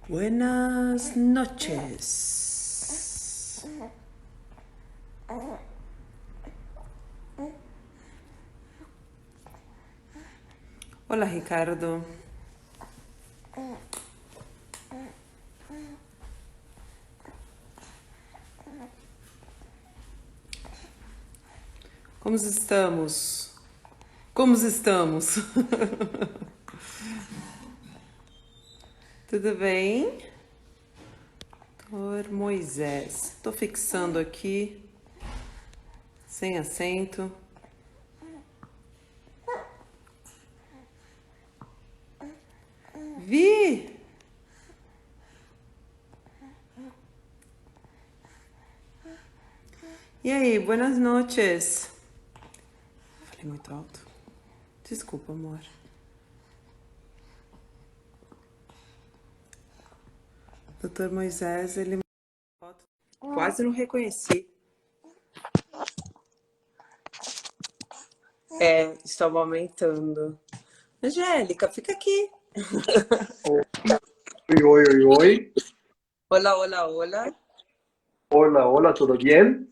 Buenas noches. Hola, Ricardo. Como estamos? Como estamos? Tudo bem? Doutor Moisés. Estou fixando aqui, sem acento. Vi! E aí, buenas noches. Falei muito alto. Desculpa, amor. Doutor Moisés, ele quase não reconheci. Estava aumentando. Angélica, fica aqui. Oi, oi, oi, oi. Hola, hola, hola. Hola, hola, ¿todo bien?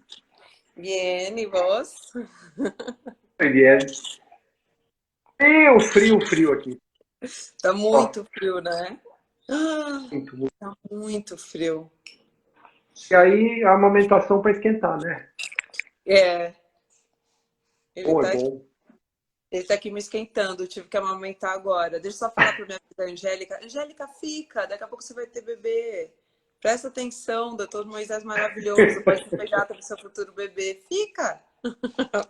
Bien, e vos? Muy bien. Frio, frio aqui. Tá Ó, muito frio, né? Ah, muito, muito. tá muito frio. E aí, a amamentação para esquentar, né? É, ele Bom, é tá, bom. ele tá aqui me esquentando, eu tive que amamentar agora. Deixa eu só falar pra minha amiga Angélica. Angélica, fica, daqui a pouco você vai ter bebê. Presta atenção, doutor Moisés maravilhoso, pode ser pediatra pro seu futuro bebê. Fica!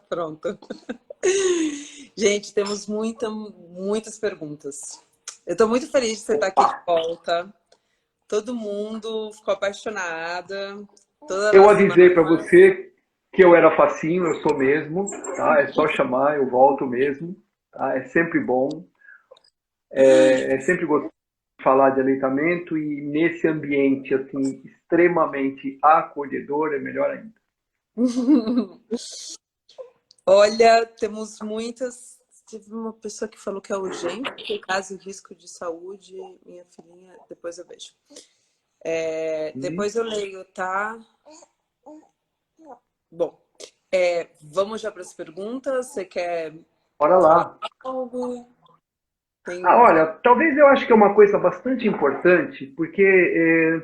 Pronto. Gente, temos muitas perguntas. Eu estou muito feliz de você estar aqui Opa! de volta. Todo mundo ficou apaixonada. Todas Eu as avisei para mamas. você que eu era facinho, eu sou mesmo, tá? É só chamar, eu volto mesmo, tá? É sempre bom. É sempre gostoso de falar de aleitamento e nesse ambiente, assim, extremamente acolhedor, é melhor ainda. Olha, temos muitas. Teve uma pessoa que falou que é urgente, porque caso risco de saúde, minha filhinha, depois eu vejo. Hum? Depois eu leio, tá? Bom, vamos já para as perguntas. Você quer Bora falar lá. algo? Ah, Tem. olha, talvez eu acho que é uma coisa bastante importante, porque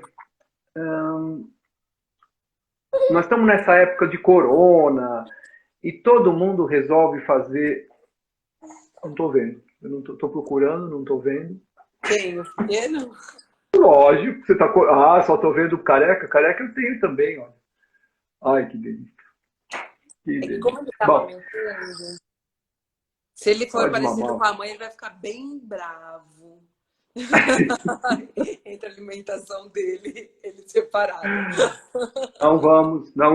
nós estamos nessa época de corona e todo mundo resolve fazer. Não estou vendo. Eu não estou procurando, não estou vendo. Tem o pequeno? Lógico, você tá. Ah, só estou vendo careca. Careca eu tenho também, olha. Ai, que delícia. Que É que como delícia. ele tá Bom, amamentando, se ele for pode parecido com mamar. a mãe, ele vai ficar bem bravo. Entre a alimentação dele, ele separado. Não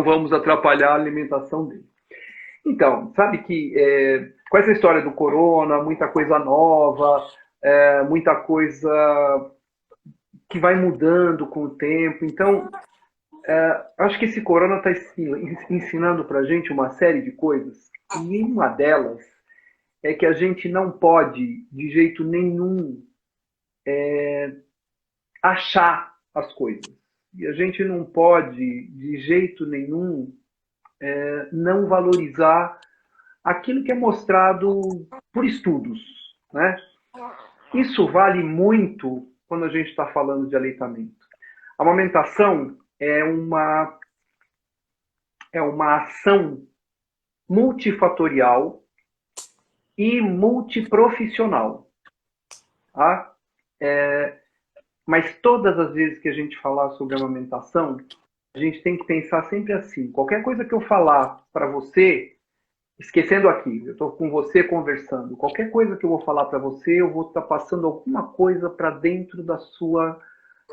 vamos atrapalhar a alimentação dele. Então, sabe que com essa história do corona, muita coisa nova, muita coisa que vai mudando com o tempo. Então, acho que esse corona está ensinando para a gente uma série de coisas. E uma delas é que a gente não pode, de jeito nenhum, achar as coisas. E a gente não pode, de jeito nenhum, não valorizar aquilo que é mostrado por estudos, né? Isso vale muito quando a gente está falando de aleitamento. A amamentação é uma ação multifatorial e multiprofissional. Tá? Mas todas as vezes que a gente falar sobre amamentação, a gente tem que pensar sempre assim: qualquer coisa que eu falar para você, esquecendo aqui, eu estou com você conversando, qualquer coisa que eu vou falar para você, eu vou estar passando alguma coisa para dentro da sua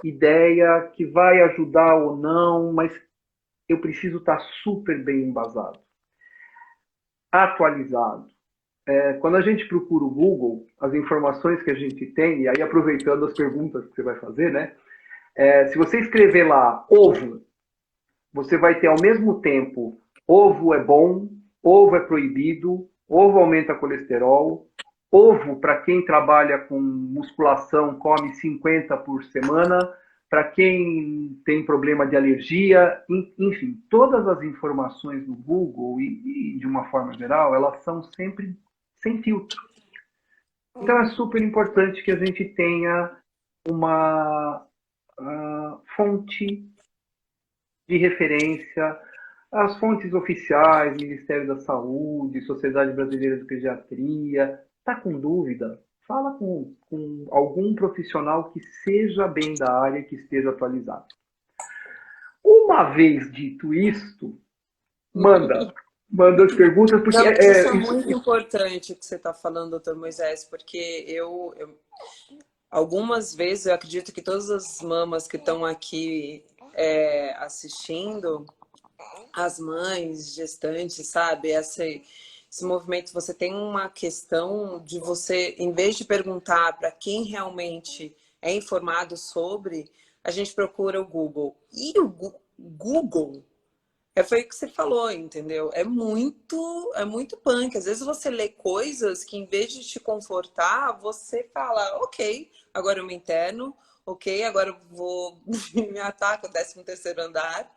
ideia que vai ajudar ou não, mas eu preciso estar super bem embasado, atualizado. Quando a gente procura o Google, as informações que a gente tem, e aí aproveitando as perguntas que você vai fazer, né? Se você escrever lá ovo, você vai ter ao mesmo tempo ovo é bom, ovo é proibido, ovo aumenta colesterol, ovo para quem trabalha com musculação come 50 por semana, para quem tem problema de alergia, enfim, todas as informações do Google e de uma forma geral, elas são sempre sem filtro. Então é super importante que a gente tenha uma fonte de referência, as fontes oficiais, Ministério da Saúde, Sociedade Brasileira de Pediatria. Está com dúvida? Fala com algum profissional que seja bem da área, que esteja atualizado. Uma vez dito isto, manda as perguntas, porque não, isso é muito importante o que você está falando, doutor Moisés, porque algumas vezes eu acredito que todas as mamas que estão aqui assistindo, as mães, gestantes, sabe? Esse movimento, você tem uma questão de você, em vez de perguntar para quem realmente é informado sobre, a gente procura o Google. E o Google, foi o que você falou, entendeu? É muito punk. Às vezes você lê coisas que, em vez de te confortar, você fala, ok, agora eu me interno, ok, agora eu vou me atacar o 13º andar.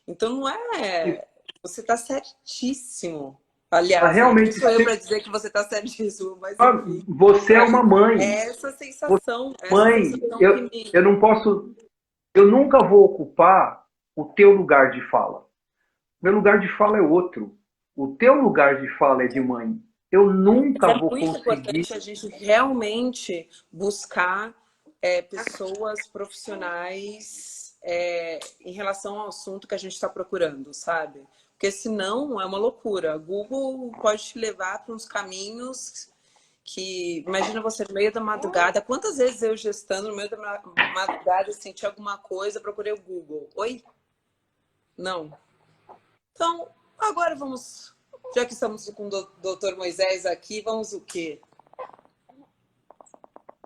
Então não é... Você está certíssimo. Aliás, realmente, sou eu para dizer que você está certíssimo, mas enfim. Você é uma mãe. É essa sensação. Mãe, eu não posso... Eu nunca vou ocupar o teu lugar de fala. Meu lugar de fala é outro. O teu lugar de fala é de mãe. Eu nunca vou conseguir... É muito importante a gente realmente buscar pessoas profissionais em relação ao assunto que a gente está procurando, sabe? Porque senão é uma loucura. Google pode te levar para uns caminhos que... Imagina você no meio da madrugada. Quantas vezes eu gestando no meio da madrugada senti alguma coisa, procurei o Google. Oi? Não. Então, agora vamos... Já que estamos com o doutor Moisés aqui, vamos o quê?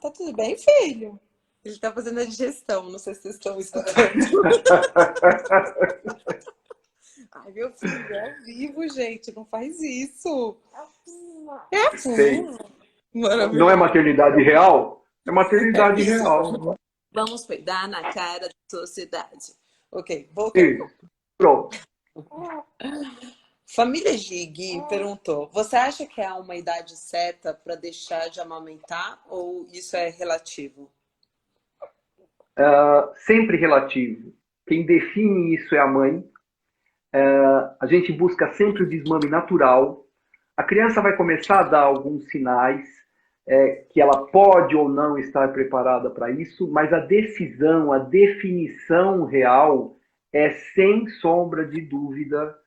Tá tudo bem, filho? Ele tá fazendo a digestão, não sei se vocês estão escutando. Ai, meu filho, é ao vivo, gente, não faz isso. É Sei. Não é maternidade real? É maternidade real. Vamos peidar na cara da sociedade. Ok, voltando. Isso. Pronto. Família Gig perguntou, você acha que há uma idade certa para deixar de amamentar ou isso é relativo? Sempre relativo. Quem define isso é a mãe. A gente busca sempre o desmame natural. A criança vai começar a dar alguns sinais que ela pode ou não estar preparada para isso, mas a decisão, a definição real é sem sombra de dúvida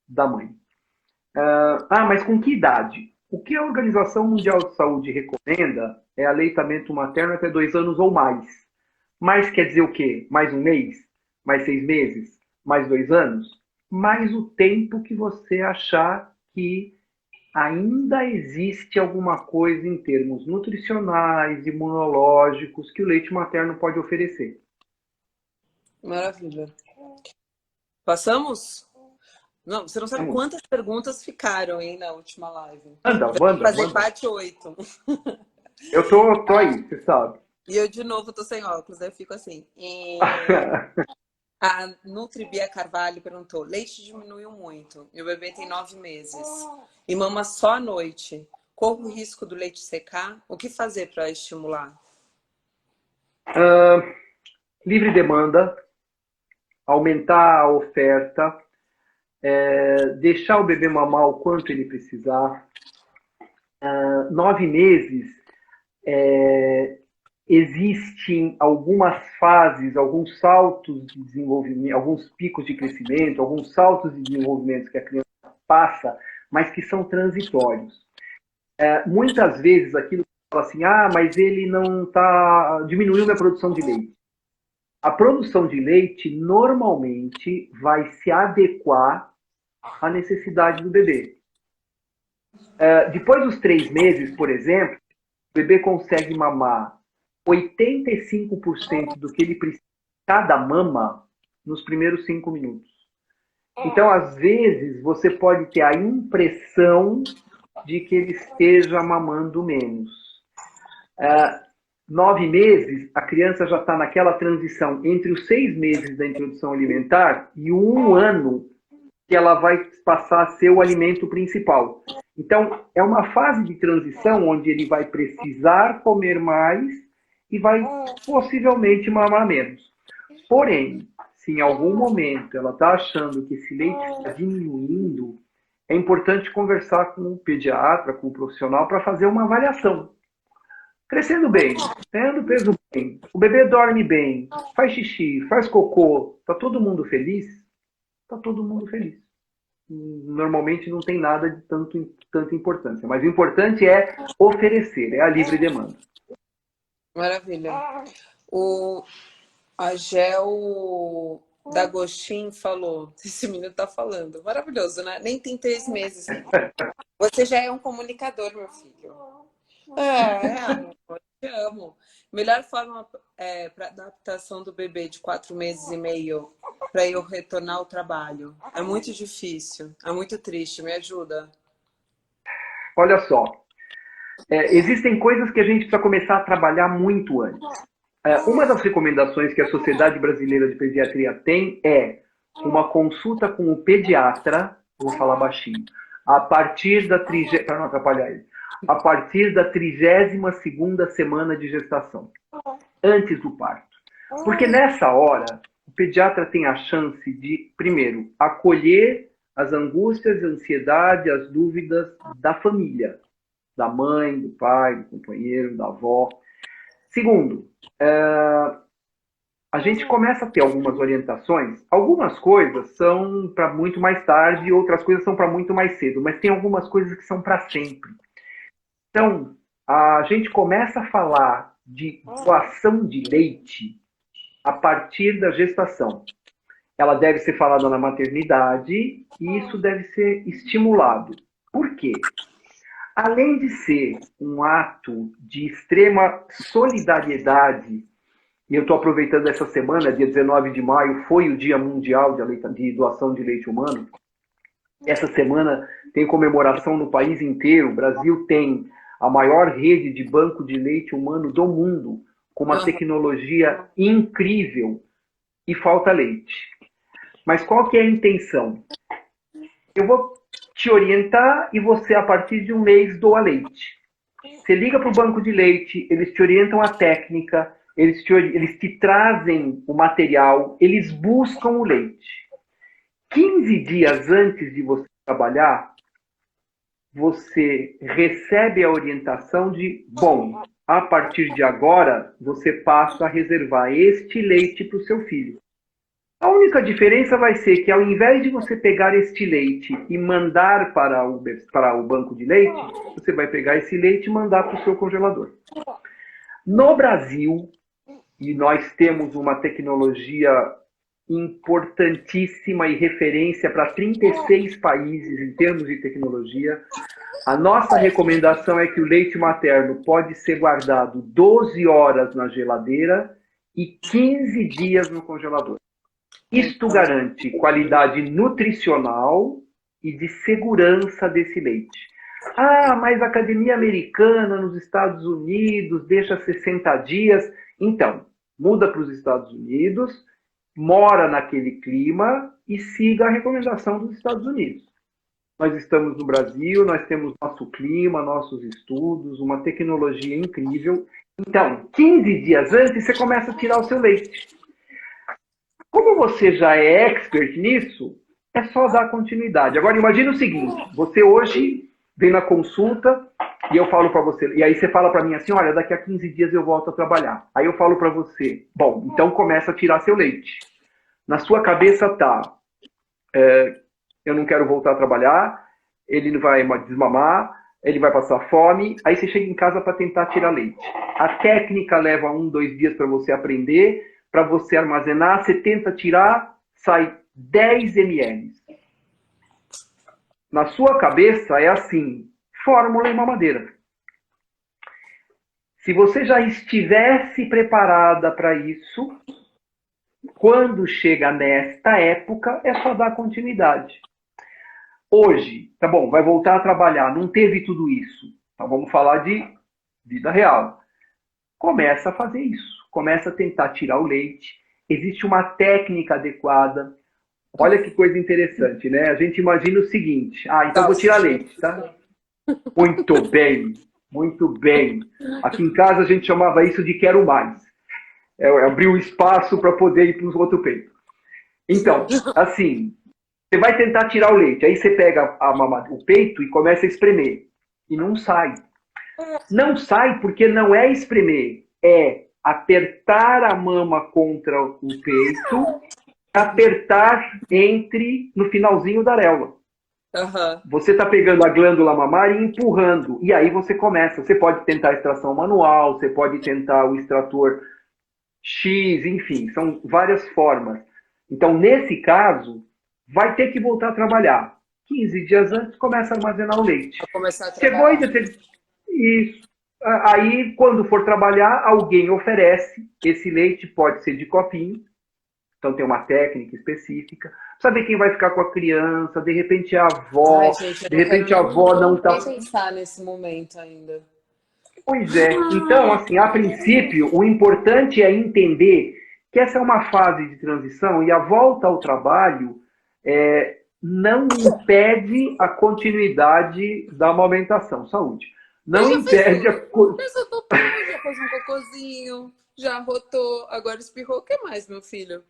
da mãe. Mas com que idade? O que a Organização Mundial de Saúde recomenda é aleitamento materno até 2 anos ou mais. Mais quer dizer o quê? Mais 1 mês? Mais 6 meses? Mais 2 anos? Mais o tempo que você achar que ainda existe alguma coisa em termos nutricionais, imunológicos, que o leite materno pode oferecer. Maravilha. Passamos? Não, você não sabe quantas perguntas ficaram, hein, na última live. Manda. Fazer parte 8. Eu tô aí, você sabe. E eu, de novo, tô sem óculos, eu fico assim. A Nutribia Carvalho perguntou, leite diminuiu muito, e o bebê tem 9 meses, e mama só à noite. Corre o risco do leite secar? O que fazer para estimular? Livre demanda, aumentar a oferta, deixar o bebê mamar o quanto ele precisar. 9 meses, existem algumas fases, alguns saltos de desenvolvimento, alguns picos de crescimento, alguns saltos de desenvolvimento que a criança passa, mas que são transitórios. Muitas vezes aquilo fala assim, mas ele não está... diminuiu minha produção de leite. A produção de leite normalmente vai se adequar à necessidade do bebê. Depois dos 3 meses, por exemplo, o bebê consegue mamar 85% do que ele precisa de cada mama nos primeiros 5 minutos. Então, às vezes, você pode ter a impressão de que ele esteja mamando menos. 9 meses, a criança já está naquela transição entre os 6 meses da introdução alimentar e o 1 ano que ela vai passar a ser o alimento principal. Então, é uma fase de transição onde ele vai precisar comer mais e vai possivelmente mamar menos. Porém, se em algum momento ela está achando que esse leite está diminuindo, é importante conversar com o pediatra, com o profissional, para fazer uma avaliação. Crescendo bem, ganhando peso bem, o bebê dorme bem, faz xixi, faz cocô, está todo mundo feliz? Está todo mundo feliz. Normalmente não tem nada de tanta importância. Mas o importante é oferecer, é a livre demanda. Maravilha. A Gel D'Agostin falou, esse menino tá falando, maravilhoso, né? Nem tem 3 meses. Você já é um comunicador, meu filho. Amor, te amo. Melhor forma para adaptação do bebê de 4 meses e meio para eu retornar ao trabalho. É muito difícil, é muito triste, me ajuda. Olha só, existem coisas que a gente precisa começar a trabalhar muito antes. Uma das recomendações que a Sociedade Brasileira de Pediatria tem é uma consulta com o pediatra, vou falar baixinho, para não atrapalhar ele, a partir da 32ª semana de gestação, antes do parto. Porque nessa hora, o pediatra tem a chance de, primeiro, acolher as angústias, a ansiedade, as dúvidas da família, da mãe, do pai, do companheiro, da avó. Segundo, a gente começa a ter algumas orientações. Algumas coisas são para muito mais tarde, outras coisas são para muito mais cedo, mas tem algumas coisas que são para sempre. Então, a gente começa a falar de doação de leite a partir da gestação. Ela deve ser falada na maternidade e isso deve ser estimulado. Por quê? Além de ser um ato de extrema solidariedade, e eu estou aproveitando essa semana, dia 19 de maio, foi o Dia Mundial de Doação de Leite Humano. Essa semana tem comemoração no país inteiro. O Brasil tem a maior rede de banco de leite humano do mundo, com uma tecnologia incrível, e falta leite. Mas qual que é a intenção? Eu vou te orientar e você, a partir de um mês, doa leite. Você liga para o banco de leite, eles te orientam a técnica, eles te trazem o material, eles buscam o leite. 15 dias antes de você trabalhar, você recebe a orientação de, bom, a partir de agora, você passa a reservar este leite para o seu filho. A única diferença vai ser que, ao invés de você pegar este leite e mandar para o banco de leite, você vai pegar esse leite e mandar para o seu congelador. No Brasil, e nós temos uma tecnologia importantíssima e referência para 36 países em termos de tecnologia, a nossa recomendação é que o leite materno pode ser guardado 12 horas na geladeira e 15 dias no congelador. Isto garante qualidade nutricional e de segurança desse leite. Ah, mas a Academia Americana nos Estados Unidos deixa 60 dias. Então, muda para os Estados Unidos, mora naquele clima e siga a recomendação dos Estados Unidos. Nós estamos no Brasil, nós temos nosso clima, nossos estudos, uma tecnologia incrível. Então, 15 dias antes, você começa a tirar o seu leite. Como você já é expert nisso, é só dar continuidade. Agora, imagine o seguinte, você hoje vem na consulta e eu falo para você, e aí você fala para mim assim, olha, daqui a 15 dias eu volto a trabalhar. Aí eu falo para você, bom, então começa a tirar seu leite. Na sua cabeça tá, eu não quero voltar a trabalhar, ele não vai desmamar, ele vai passar fome, aí você chega em casa para tentar tirar leite. A técnica leva 1, 2 dias para você aprender, para você armazenar, você tenta tirar, sai 10 ml. Na sua cabeça é assim, fórmula e mamadeira. Se você já estivesse preparada para isso, quando chega nesta época, é só dar continuidade. Hoje, tá bom, vai voltar a trabalhar, não teve tudo isso. Então vamos falar de vida real. começa a fazer isso. Começa a tentar tirar o leite. Existe uma técnica adequada. Olha que coisa interessante, né? A gente imagina o seguinte. Então vou tirar leite, tá? Muito bem, muito bem. Aqui em casa a gente chamava isso de quero mais. Abrir o espaço para poder ir para o outro peito. Então, assim, você vai tentar tirar o leite. Aí você pega o peito e começa a espremer. E não sai. Não sai porque não é espremer. É apertar a mama contra o peito, apertar no finalzinho da areola. Uhum. Você está pegando a glândula mamária e empurrando. E aí você começa. Você pode tentar a extração manual, você pode tentar o extrator X, enfim, são várias formas. Então, nesse caso, vai ter que voltar a trabalhar. 15 dias antes, começa a armazenar o leite. Vou começar a Chegou trabalhar. Isso. Aí, quando for trabalhar, alguém oferece. Esse leite pode ser de copinho. Então, tem uma técnica específica. Saber quem vai ficar com a criança. De repente, a avó. Ai, gente, eu De não quero repente, a avó não está... nem pensar nesse momento ainda. Pois é. Então, assim, a princípio, o importante é entender que essa é uma fase de transição e a volta ao trabalho não impede a continuidade da amamentação. Saúde. Não impede a... Fez o topô, já fez um cocôzinho, já rotou, agora espirrou. O que mais, meu filho?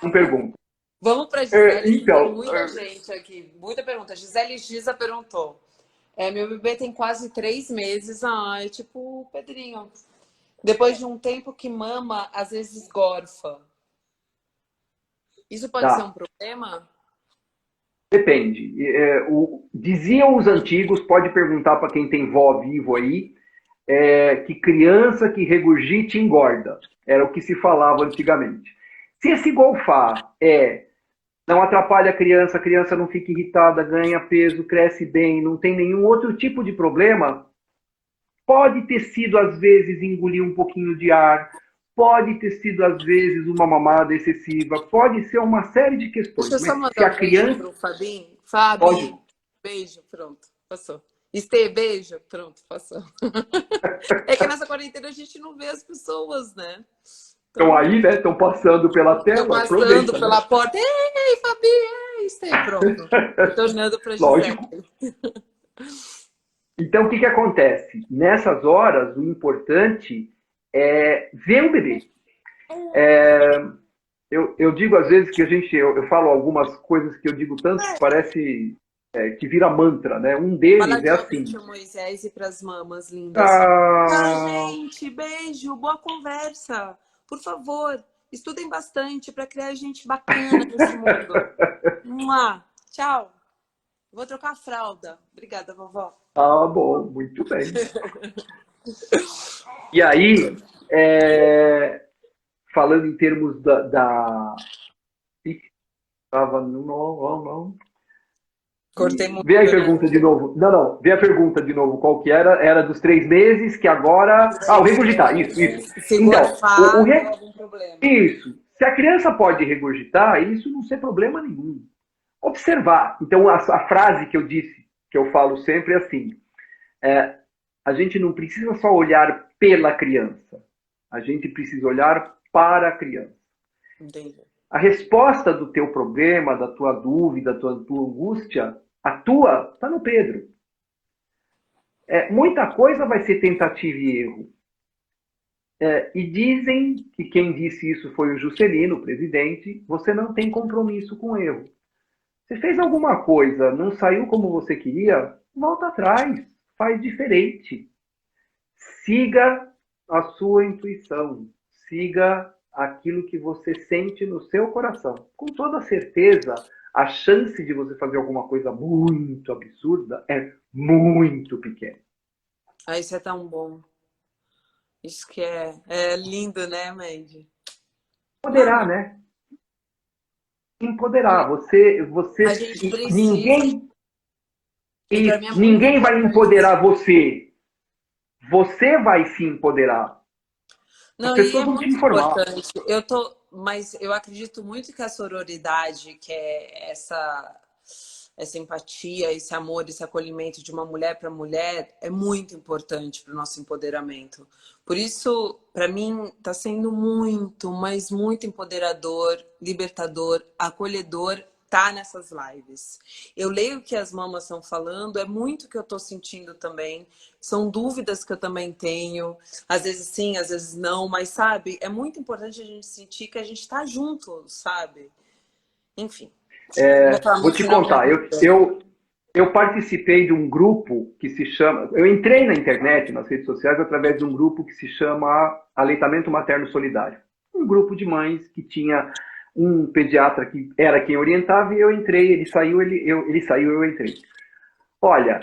Não pergunta. Vamos para Gisele, Então, tem muita gente aqui, muita pergunta. Gisele Giza perguntou. Meu bebê tem quase 3 meses. Ai, tipo o Pedrinho. Depois de um tempo que mama, às vezes gorfa. Isso pode ser um problema? Depende. Diziam os antigos, pode perguntar para quem tem vó vivo aí, que criança que regurgite engorda. Era o que se falava antigamente. Se esse golfar não atrapalha a criança não fica irritada, ganha peso, cresce bem, não tem nenhum outro tipo de problema, pode ter sido, às vezes, engolir um pouquinho de ar, pode ter sido, às vezes, uma mamada excessiva, pode ser uma série de questões. Deixa eu só Mas se a mandar um criança... beijo pro Fabinho. Fabi, beijo, pronto, passou. Estê, beijo, pronto, passou. É que nessa quarentena a gente não vê as pessoas, né? Estão aí, né? Estão passando pela tela. Estão passando pela porta. Ei, Fabi, Estê, pronto. Tornando pra Gisele. Lógico. Então, o que acontece? Nessas horas, o importante é ver o bebê. Eu digo às vezes que eu falo algumas coisas que eu digo tanto que parece que vira mantra, né? Um deles é assim. Fala Moisés e pras mamas lindas. Tchau, gente, beijo, boa conversa. Por favor, estudem bastante para criar gente bacana nesse mundo. Tchau. Vou trocar a fralda. Obrigada, vovó. Bom, muito bem. E aí, falando em termos Estava não. Cortei muito. Vê aí a pergunta de novo. Não. Vê a pergunta de novo. Qual que era? Era dos 3 meses, que agora... o regurgitar. Isso. Então, algum problema. Isso. Se a criança pode regurgitar, isso não tem problema nenhum. Observar. Então, a frase que eu disse, que eu falo sempre é assim. A gente não precisa só olhar pela criança. A gente precisa olhar para a criança. Entendi. A resposta do teu problema, da tua dúvida, da tua angústia, a tua está no Pedro. Muita coisa vai ser tentativa e erro. E dizem que quem disse isso foi o Juscelino, o presidente. Você não tem compromisso com o erro. Você fez alguma coisa, não saiu como você queria, volta atrás, faz diferente. Siga a sua intuição, siga aquilo que você sente no seu coração. Com toda certeza, a chance de você fazer alguma coisa muito absurda é muito pequena. Isso é tão bom. Isso que é lindo, né, Mandy? Empoderar, né? Empoderar. Você a gente precisa... Ninguém vai empoderar você. Você vai se empoderar. Não, as pessoas e vão te informar. Importante. Mas eu acredito muito que a sororidade, que é essa empatia, esse amor, esse acolhimento de uma mulher para mulher é muito importante para o nosso empoderamento. Por isso, para mim, está sendo muito, mas muito empoderador, libertador, acolhedor tá nessas lives. Eu leio o que as mamas estão falando, é muito o que eu estou sentindo também. São dúvidas que eu também tenho. Às vezes sim, às vezes não, mas sabe, é muito importante a gente sentir que a gente está junto, sabe? Enfim. Vou te contar, eu participei de um grupo que se chama... Eu entrei na internet, nas redes sociais, através de um grupo que se chama Aleitamento Materno Solidário. Um grupo de mães que tinha um pediatra que era quem orientava e eu entrei, ele saiu, eu entrei. Olha,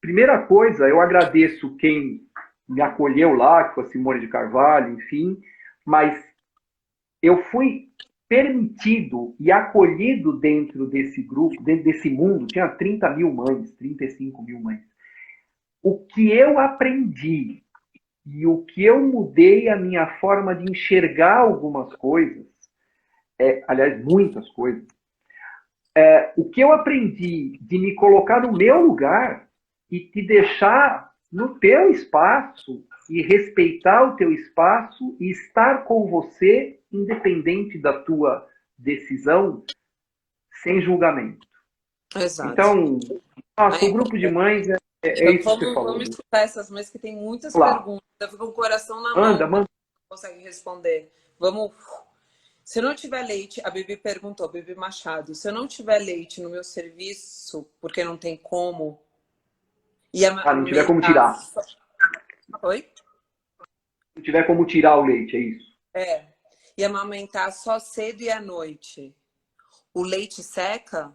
primeira coisa, eu agradeço quem me acolheu lá, que foi a Simone de Carvalho, enfim, mas eu fui permitido e acolhido dentro desse grupo, dentro desse mundo, tinha 30 mil mães, 35 mil mães. O que eu aprendi e o que eu mudei a minha forma de enxergar algumas coisas, aliás, muitas coisas, o que eu aprendi de me colocar no meu lugar e te deixar no teu espaço e respeitar o teu espaço e estar com você, independente da tua decisão, sem julgamento. Exato. Então, nossa, o grupo de mães é isso que você falou. Vamos escutar essas mães que tem muitas Lá. perguntas. Eu fico com o coração na Manda, mão. manda. Não consegue responder. Vamos. Se eu não tiver leite, a Bibi perguntou, Bibi Machado, se eu não tiver leite no meu serviço, porque não tem como. E não tiver como tirar. Oi? Se não tiver como tirar o leite, é isso. E amamentar só cedo e à noite. O leite seca?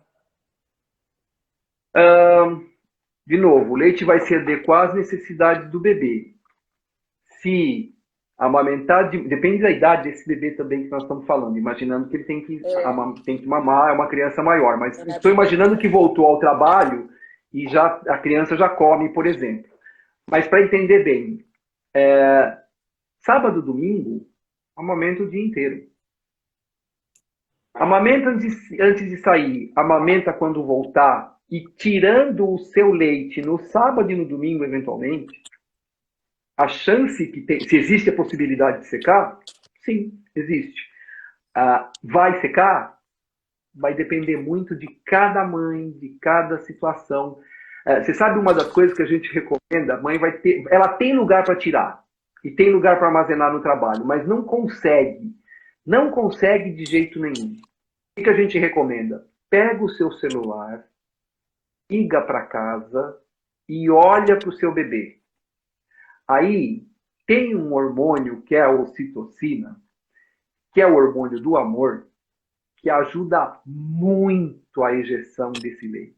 De novo, o leite vai se adequar às necessidades do bebê. Se amamentar, depende da idade desse bebê também que nós estamos falando, imaginando que ele tem que mamar, é uma criança maior, mas estou imaginando que voltou ao trabalho e a criança já come, por exemplo. Mas para entender bem, sábado, domingo, amamenta o dia inteiro. Amamenta antes de sair, amamenta quando voltar, e tirando o seu leite no sábado e no domingo, eventualmente, a chance que tem, se existe a possibilidade de secar, sim, existe. Vai secar? Vai depender muito de cada mãe, de cada situação. Você sabe uma das coisas que a gente recomenda? A mãe ela tem lugar para tirar e tem lugar para armazenar no trabalho, mas não consegue de jeito nenhum. O que a gente recomenda? Pega o seu celular, liga para casa e olha para o seu bebê. Aí tem um hormônio que é a ocitocina, que é o hormônio do amor, que ajuda muito a ejeção desse leite.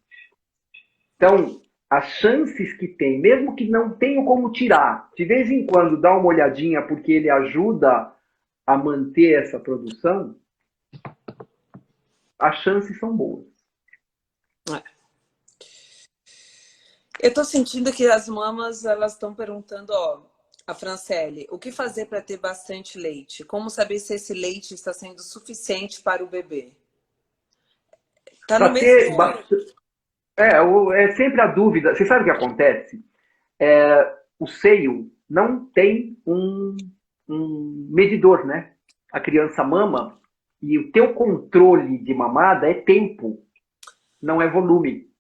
Então, as chances que tem, mesmo que não tenha como tirar, de vez em quando dá uma olhadinha porque ele ajuda a manter essa produção, as chances são boas. Eu tô sentindo que as mamas, elas estão perguntando, a Franciele, o que fazer para ter bastante leite? Como saber se esse leite está sendo suficiente para o bebê? Tá no mesmo... É sempre a dúvida. Você sabe o que acontece? O seio não tem um medidor, né? A criança mama e o teu controle de mamada é tempo, não é volume.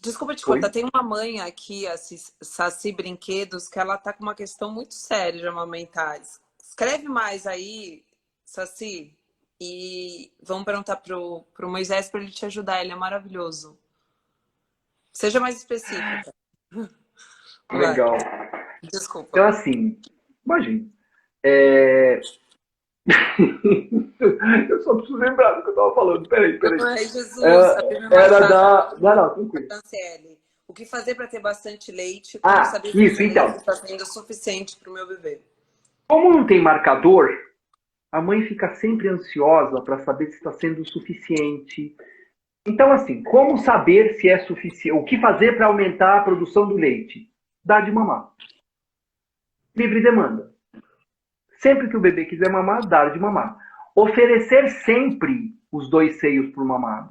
Desculpa te contar, tem uma mãe aqui, a Saci Brinquedos, que ela tá com uma questão muito séria de amamentar. Escreve mais aí, Saci, e vamos perguntar pro Moisés para ele te ajudar, ele é maravilhoso. Seja mais específica. Legal. Desculpa. Então, assim, imagina. Eu só preciso lembrar do que eu estava falando. Peraí. Ai, Jesus. Era da... Não, tranquilo. O que fazer para ter bastante leite? Como saber se isso, então. está sendo suficiente para o meu bebê? Como não tem marcador, a mãe fica sempre ansiosa para saber se está sendo suficiente. Então, assim, como saber se é suficiente? O que fazer para aumentar a produção do leite? Dar de mamar. Livre demanda. Sempre que o bebê quiser mamar, dar de mamar. Oferecer sempre os 2 seios por mamada.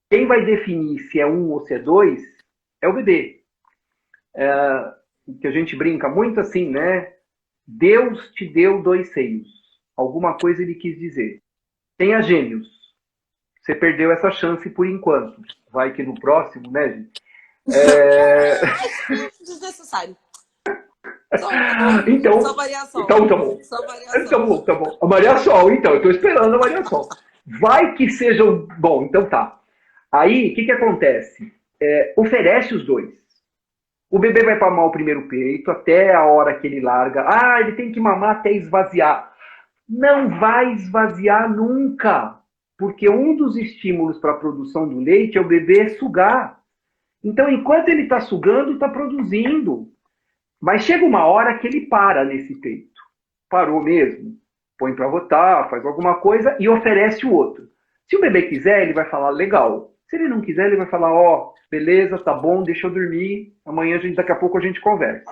Quem vai definir se é um ou se é dois é o bebê. Que a gente brinca muito assim, né? Deus te deu dois seios. Alguma coisa ele quis dizer. Tenha gêmeos. Você perdeu essa chance por enquanto. Vai que no próximo, né, gente? Desnecessário. Só Então, variação. então tá bom. Só variação. Tá bom, tá bom. A Maria Sol, então, eu tô esperando a Maria Sol. Vai que seja um... Bom, então tá. Aí, o que acontece? Oferece os dois. O bebê vai mamar o primeiro peito até a hora que ele larga. Ah, ele tem que mamar até esvaziar. Não vai esvaziar nunca. Porque um dos estímulos para a produção do leite é o bebê sugar. Então, enquanto ele está sugando, está produzindo. Mas chega uma hora que ele para nesse peito. Parou mesmo. Põe para rotar, faz alguma coisa e oferece o outro. Se o bebê quiser, ele vai falar, legal. Se ele não quiser, ele vai falar, ó, beleza, tá bom, deixa eu dormir. Amanhã, daqui a pouco, a gente conversa.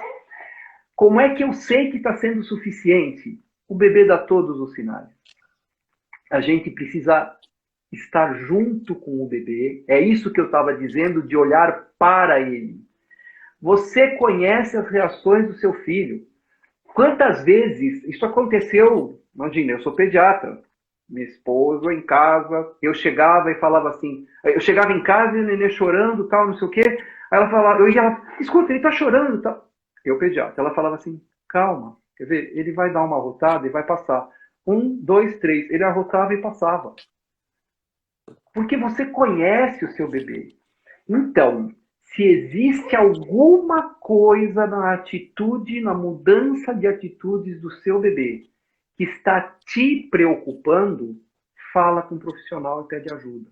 Como é que eu sei que está sendo suficiente? O bebê dá todos os sinais. A gente precisa estar junto com o bebê. É isso que eu estava dizendo, de olhar para ele. Você conhece as reações do seu filho. Quantas vezes isso aconteceu? Imagina, eu sou pediatra. Minha esposa em casa, eu chegava e falava assim, eu chegava em casa e o nenê chorando, tal, não sei o quê. Aí ela falava, eu ia, escuta, ele tá chorando, tal. Eu pediatra. Ela falava assim, calma, quer ver? Ele vai dar uma arrotada e vai passar. 1, 2, 3. Ele arrotava e passava. Porque você conhece o seu bebê. Então, se existe alguma coisa na atitude, na mudança de atitudes do seu bebê que está te preocupando, fala com um profissional e pede ajuda.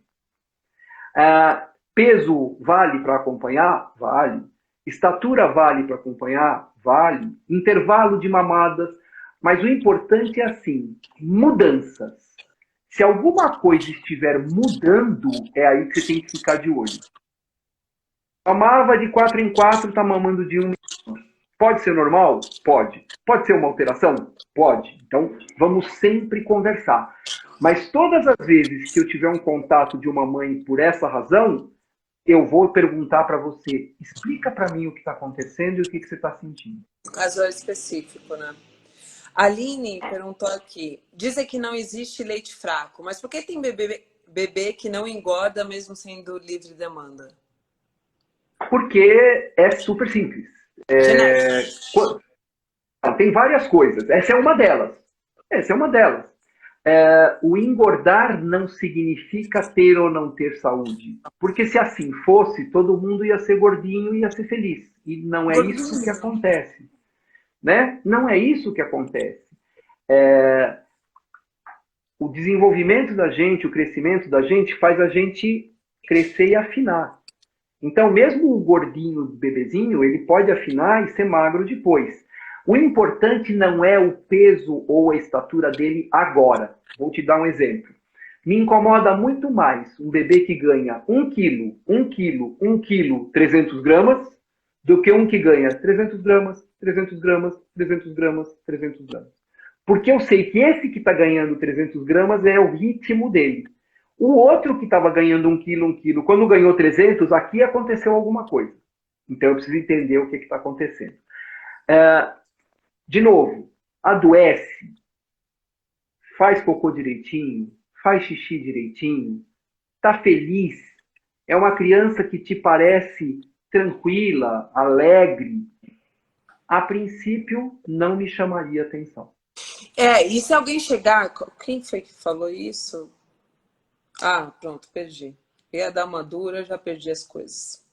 Peso vale para acompanhar? Vale. Estatura vale para acompanhar? Vale. Intervalo de mamadas. Mas o importante é assim, mudanças. Se alguma coisa estiver mudando, é aí que você tem que ficar de olho. Mamava de 4 em 4, está mamando de 1 em 1. Pode ser normal? Pode. Pode ser uma alteração? Pode. Então, vamos sempre conversar. Mas todas as vezes que eu tiver um contato de uma mãe por essa razão, eu vou perguntar para você, explica para mim o que está acontecendo e o que você está sentindo. Caso específico, né? A Aline perguntou aqui, dizem que não existe leite fraco, mas por que tem bebê que não engorda mesmo sendo livre demanda? Porque é super simples. Tem várias coisas. Essa é uma delas. O engordar não significa ter ou não ter saúde. Porque se assim fosse, todo mundo ia ser gordinho e ia ser feliz. E não é isso que acontece. Né? Não é isso que acontece. O desenvolvimento da gente, o crescimento da gente, faz a gente crescer e afinar. Então, mesmo o gordinho bebezinho, ele pode afinar e ser magro depois. O importante não é o peso ou a estatura dele agora. Vou te dar um exemplo. Me incomoda muito mais um bebê que ganha 1 quilo, 1 quilo, 1 quilo, 300 gramas, do que um que ganha 300 gramas, 300 gramas, 300 gramas, 300 gramas. Porque eu sei que esse que está ganhando 300 gramas é o ritmo dele. O outro que estava ganhando 1 quilo, quando ganhou 300, aqui aconteceu alguma coisa. Então eu preciso entender o que está acontecendo. De novo, adoece, faz cocô direitinho, faz xixi direitinho, está feliz, é uma criança que te parece tranquila, alegre, a princípio não me chamaria atenção. E se alguém chegar... Quem foi que falou isso? Ah, pronto, perdi. Ia dar uma dura, já perdi as coisas.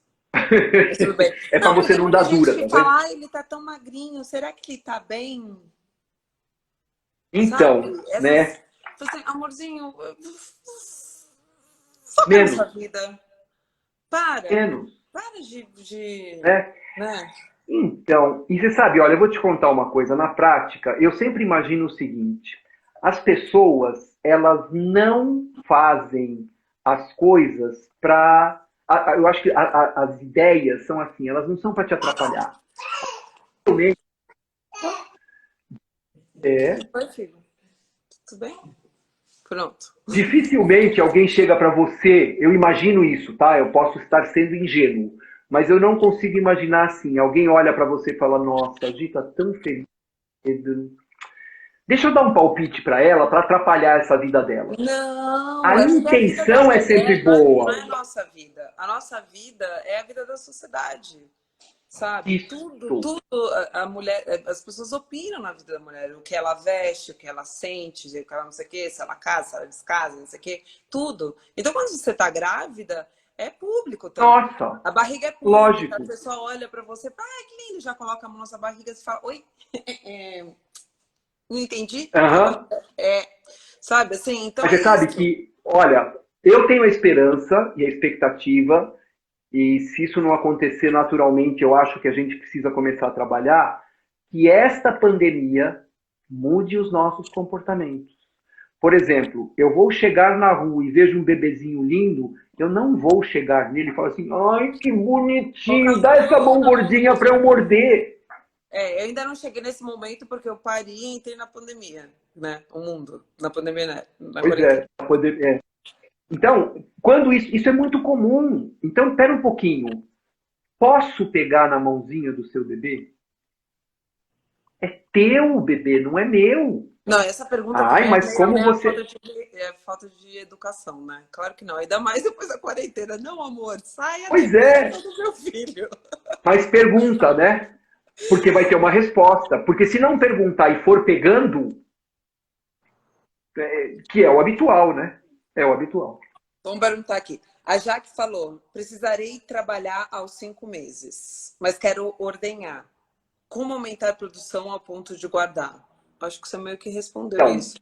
Tudo bem. É para você não dar dura. Tem gente que fala, ah, ele tá tão magrinho, será que ele tá bem? Então, né? Assim, amorzinho, foca na sua vida. Para de né? Então, e você sabe, olha, eu vou te contar uma coisa. Na prática, eu sempre imagino o seguinte. As pessoas, elas não fazem as coisas para... Eu acho que as ideias são assim, elas não são para te atrapalhar. Oi, filho. Tudo bem? Pronto. Dificilmente alguém chega para você, eu imagino isso, tá? Eu posso estar sendo ingênuo, mas eu não consigo imaginar assim. Alguém olha para você e fala: Nossa, a Gi tá tão feliz. Deixa eu dar um palpite para ela para atrapalhar essa vida dela. Não, A essa é a vida da intenção é mulher, sempre não boa. é a nossa vida. A nossa vida é a vida da sociedade, sabe? Isso. Tudo, a mulher, as pessoas opinam na vida da mulher, o que ela veste, o que ela sente, o que ela não sei o quê, se ela casa, se ela descasa, não sei o quê, tudo. Então, quando você tá grávida, é público também. Nossa, A barriga é pública, a lógico. pessoa olha pra você, ai, que lindo, já coloca a mão na sua barriga, você fala, oi, não entendi? Aham. É, sabe assim? Então Mas é você sabe isso. que, olha, eu tenho a esperança e a expectativa, e se isso não acontecer naturalmente, eu acho que a gente precisa começar a trabalhar, que esta pandemia mude os nossos comportamentos. Por exemplo, eu vou chegar na rua e vejo um bebezinho lindo, eu não vou chegar nele e falar assim, ai, que Colocar bonitinho, a dá essa mão mão na mão do gordinha para eu bebê. morder. É, eu ainda não cheguei nesse momento porque eu pari e entrei na pandemia, né? O mundo, na pandemia, né? Na Pois quarentena. é, poder. Então, quando isso é muito comum. Então, espera um pouquinho. Posso pegar na mãozinha do seu bebê? É teu o bebê, não é meu. Não, essa pergunta Ai, também é mas como meia você. falta de educação, né? Claro que não. Ainda mais depois da quarentena. Não, amor, saia Pois daqui, esse é é, do meu filho. mas pergunta, né? Porque vai ter uma resposta. Porque se não perguntar e for pegando, que é o habitual, né? É o habitual. Vamos perguntar aqui. A Jaque falou: precisarei trabalhar aos 5 meses, mas quero ordenhar. Como aumentar a produção ao ponto de guardar? Acho que você meio que respondeu Então, isso.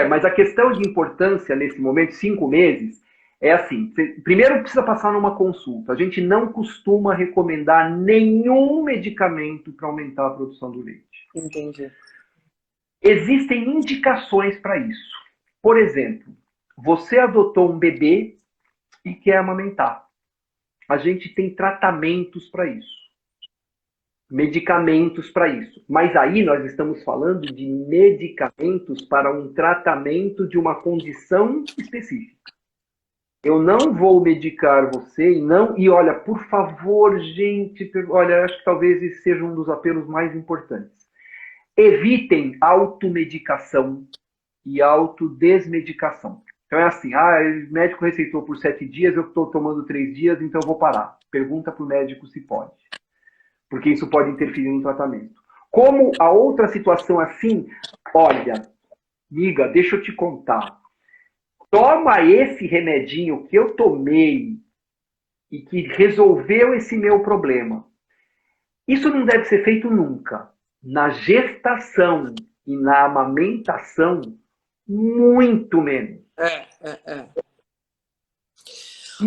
mas a questão de importância nesse momento, 5 meses, é assim: você, primeiro precisa passar numa consulta. A gente não costuma recomendar nenhum medicamento para aumentar a produção do leite. Entendi. Existem indicações para isso. Por exemplo, você adotou um bebê e quer amamentar. A gente tem tratamentos para isso, medicamentos para isso. Mas aí nós estamos falando de medicamentos para um tratamento de uma condição específica. Eu não vou medicar você e olha, por favor, gente, olha, acho que talvez esse seja um dos apelos mais importantes. Evitem automedicação e autodesmedicação. Então é assim, o médico receitou por 7 dias, eu estou tomando 3 dias, então eu vou parar. Pergunta para o médico se pode, porque isso pode interferir no tratamento. Como a outra situação assim, olha, amiga, deixa eu te contar. Toma esse remedinho que eu tomei e que resolveu esse meu problema. Isso não deve ser feito nunca. Na gestação e na amamentação, muito menos. É.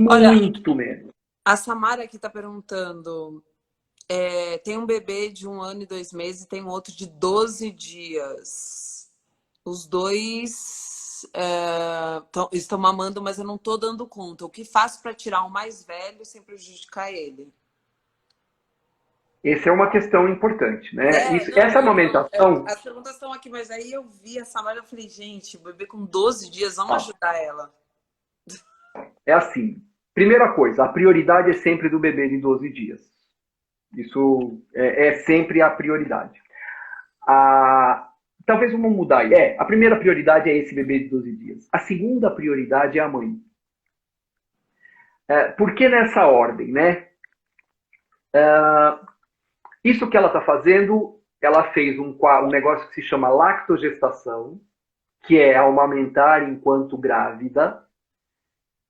Olha, Muito menos. a Samara aqui está perguntando: tem um bebê de 1 ano e 2 meses e tem um outro de 12 dias. Os dois estão mamando, mas eu não estou dando conta. O que faço para tirar o mais velho sem prejudicar ele? Essa é uma questão importante, né? Não, Essa não. amamentação, As perguntas estão aqui, mas aí eu vi a Samara e falei, gente, o bebê com 12 dias, vamos ó, ajudar ela. é assim. Primeira coisa, a prioridade é sempre do bebê de 12 dias. Isso é sempre a prioridade. Talvez vamos mudar aí. A primeira prioridade é esse bebê de 12 dias. A segunda prioridade é a mãe. Por que nessa ordem, né? Isso que ela está fazendo, ela fez um negócio que se chama lactogestação, que é amamentar enquanto grávida,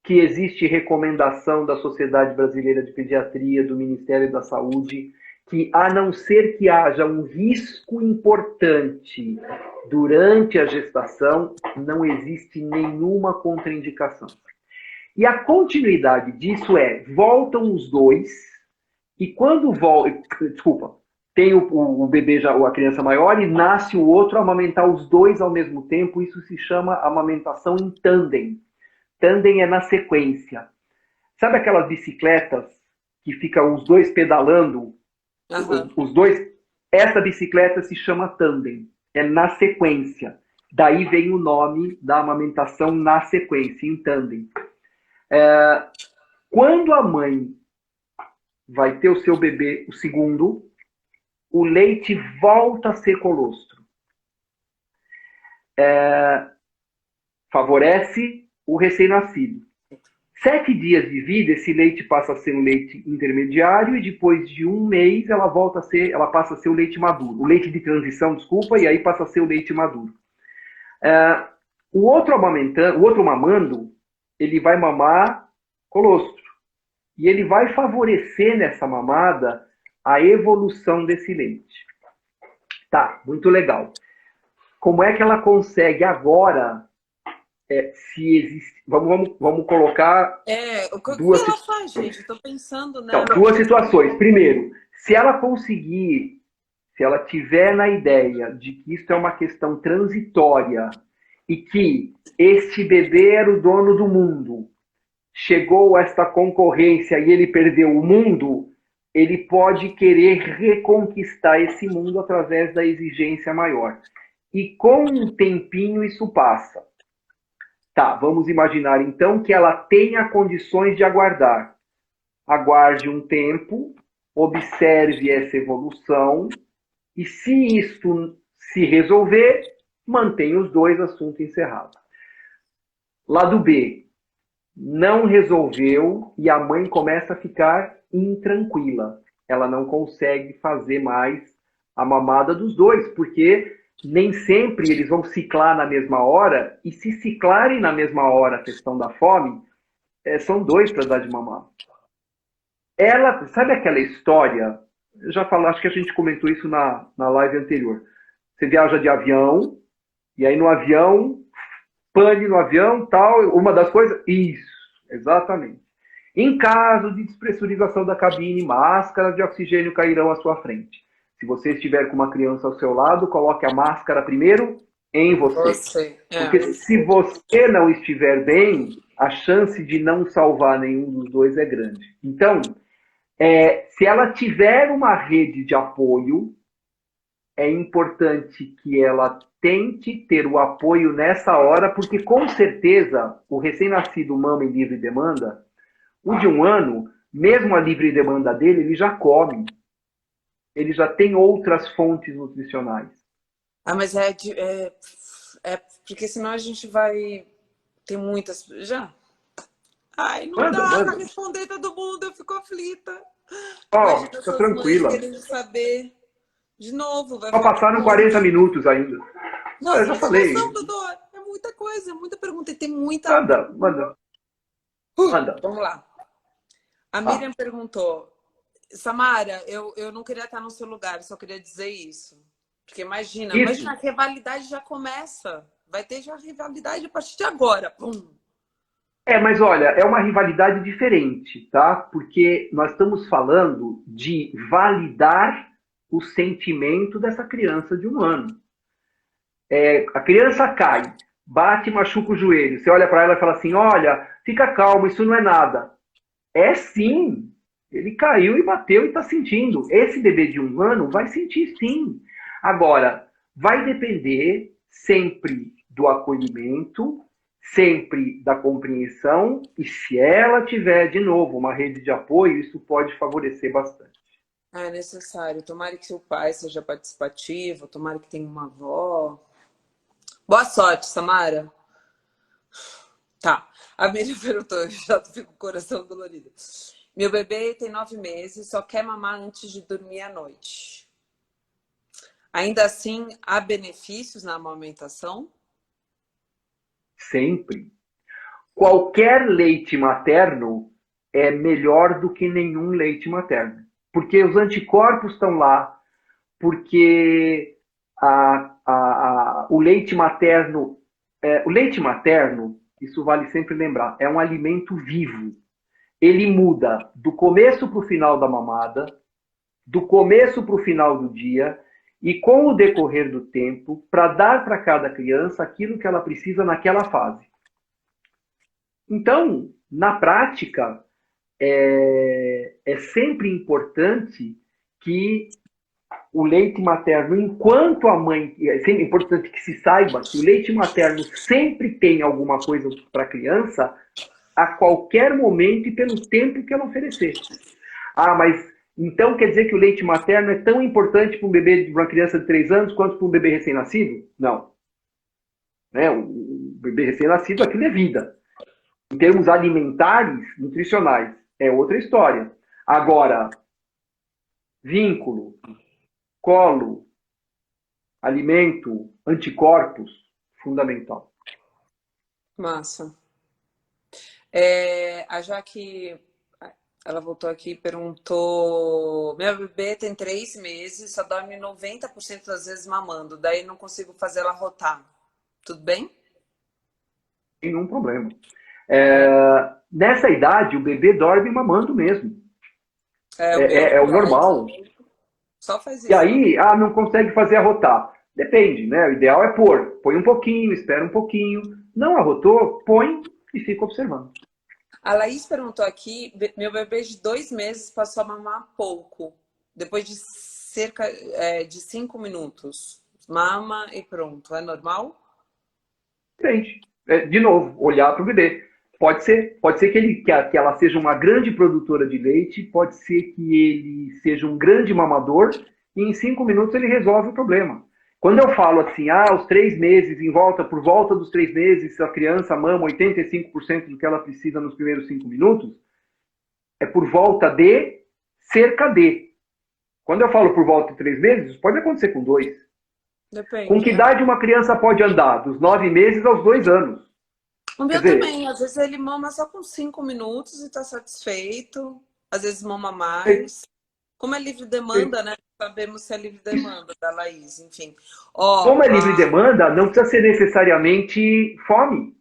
que existe recomendação da Sociedade Brasileira de Pediatria, do Ministério da Saúde, que a não ser que haja um risco importante durante a gestação, não existe nenhuma contraindicação. E a continuidade disso voltam os dois, e quando tem o bebê, já, a criança maior, e nasce o outro, amamentar os dois ao mesmo tempo, isso se chama amamentação em tandem. Tandem é na sequência. Sabe aquelas bicicletas que ficam os dois pedalando? Aham. Os dois. Essa bicicleta se chama tandem. É na sequência. Daí vem o nome da amamentação na sequência, em tandem. Quando a mãe vai ter o seu bebê, o segundo, o leite volta a ser colostro. Favorece o recém-nascido. 7 dias de vida, esse leite passa a ser um leite intermediário e depois de um mês ela passa a ser o leite maduro. O leite de transição, desculpa, e aí passa a ser o leite maduro. O outro mamando, ele vai mamar colostro. E ele vai favorecer nessa mamada a evolução desse leite. Tá, muito legal. Como é que ela consegue agora, se existe... Vamos colocar O que duas... ela faz, gente? Eu tô pensando Então, nela. duas situações. Primeiro, se ela conseguir, se ela tiver na ideia de que isso é uma questão transitória e que este bebê era o dono do mundo, chegou esta concorrência e ele perdeu o mundo, ele pode querer reconquistar esse mundo através da exigência maior. E com um tempinho isso passa. Tá, vamos imaginar então que ela tenha condições de aguardar. Aguarde um tempo, observe essa evolução e se isto se resolver, mantenha os dois assuntos encerrados. Lado B. Não resolveu e a mãe começa a ficar intranquila. Ela não consegue fazer mais a mamada dos dois, porque nem sempre eles vão ciclar na mesma hora, e se ciclarem na mesma hora a questão da fome, são dois para dar de mamar. Ela, sabe aquela história? Eu já falei, acho que a gente comentou isso na live anterior. Você viaja de avião, e aí no avião, pane no avião, tal, uma das coisas... Isso, exatamente. Em caso de despressurização da cabine, máscaras de oxigênio cairão à sua frente. Se você estiver com uma criança ao seu lado, coloque a máscara primeiro em você. Porque se você não estiver bem, a chance de não salvar nenhum dos dois é grande. Então, se ela tiver uma rede de apoio, é importante que ela tente ter o apoio nessa hora, porque com certeza o recém-nascido mama em livre demanda, o de 1 ano, mesmo a livre demanda dele, ele já come. Ele já tem outras fontes nutricionais. Mas porque senão a gente vai ter muitas... Já? Ai, não dá pra responder todo mundo, eu fico aflita. Imagina Fica essas tranquila. mães querendo saber. De novo, vai Só ficar... passaram 40 minutos ainda. Não, Eu você já não tem falei. noção, doutor. É muita coisa, muita pergunta. E tem muita... Manda. Vamos lá. A Miriam perguntou, Samara, eu não queria estar no seu lugar, só queria dizer isso. Porque imagina, a rivalidade já começa. Vai ter já rivalidade a partir de agora. Pum. Mas olha, é uma rivalidade diferente, tá? Porque nós estamos falando de validar o sentimento dessa criança de 1 ano. A criança cai, bate e machuca o joelho. Você olha para ela e fala assim, olha, fica calmo, isso não é nada. É sim. Ele caiu e bateu e está sentindo. Esse bebê de 1 ano vai sentir sim. Agora, vai depender sempre do acolhimento, sempre da compreensão, e se ela tiver, de novo, uma rede de apoio, isso pode favorecer bastante. É necessário. Tomara que seu pai seja participativo, tomara que tenha uma avó. Boa sorte, Samara. Tá. A Miriam perguntou, eu já fico com o coração dolorido. Meu bebê tem 9 meses, só quer mamar antes de dormir à noite. Ainda assim, há benefícios na amamentação? Sempre. Qualquer leite materno é melhor do que nenhum leite materno. Porque os anticorpos estão lá, porque o leite materno... o leite materno, isso vale sempre lembrar, é um alimento vivo. Ele muda do começo para o final da mamada, do começo para o final do dia, e com o decorrer do tempo, para dar para cada criança aquilo que ela precisa naquela fase. Então, na prática, é sempre importante que o leite materno, enquanto a mãe... É sempre importante que se saiba que o leite materno sempre tem alguma coisa para a criança a qualquer momento e pelo tempo que ela oferecer. Ah, mas então quer dizer que o leite materno é tão importante para um bebê, para uma criança de 3 anos, quanto para um bebê recém-nascido? Não. Né? O bebê recém-nascido, aquilo é vida. Em termos alimentares, nutricionais, é outra história. Agora, vínculo, colo, alimento, anticorpos, fundamental. Massa. A Jaque, ela voltou aqui e perguntou: minha bebê tem 3 meses, só dorme 90% das vezes mamando, daí não consigo fazer ela rotar. Tudo bem? Nenhum problema. Nessa idade, o bebê dorme mamando mesmo. É o normal. Só faz isso. E aí, não consegue fazer arrotar. Depende, né? O ideal é pôr. Põe um pouquinho, espera um pouquinho. Não arrotou, põe e fica observando. A Laís perguntou aqui, meu bebê de 2 meses passou a mamar pouco, depois de cerca de 5 minutos. Mama e pronto. É normal? Depende. De novo, olhar para o bebê. Pode ser que ela seja uma grande produtora de leite, pode ser que ele seja um grande mamador e em 5 minutos ele resolve o problema. Quando eu falo assim, aos 3 meses, por volta dos 3 meses, a criança mama 85% do que ela precisa nos primeiros 5 minutos, é por volta de cerca de. Quando eu falo por volta de 3 meses, pode acontecer com 2. Depende. Com que idade uma criança pode andar? Dos 9 meses aos 2 anos. O meu também. Às vezes ele mama só com 5 minutos e está satisfeito. Às vezes mama mais. Como é livre demanda, né? Sabemos se é livre demanda da Laís, enfim. Como é livre demanda, não precisa ser necessariamente fome.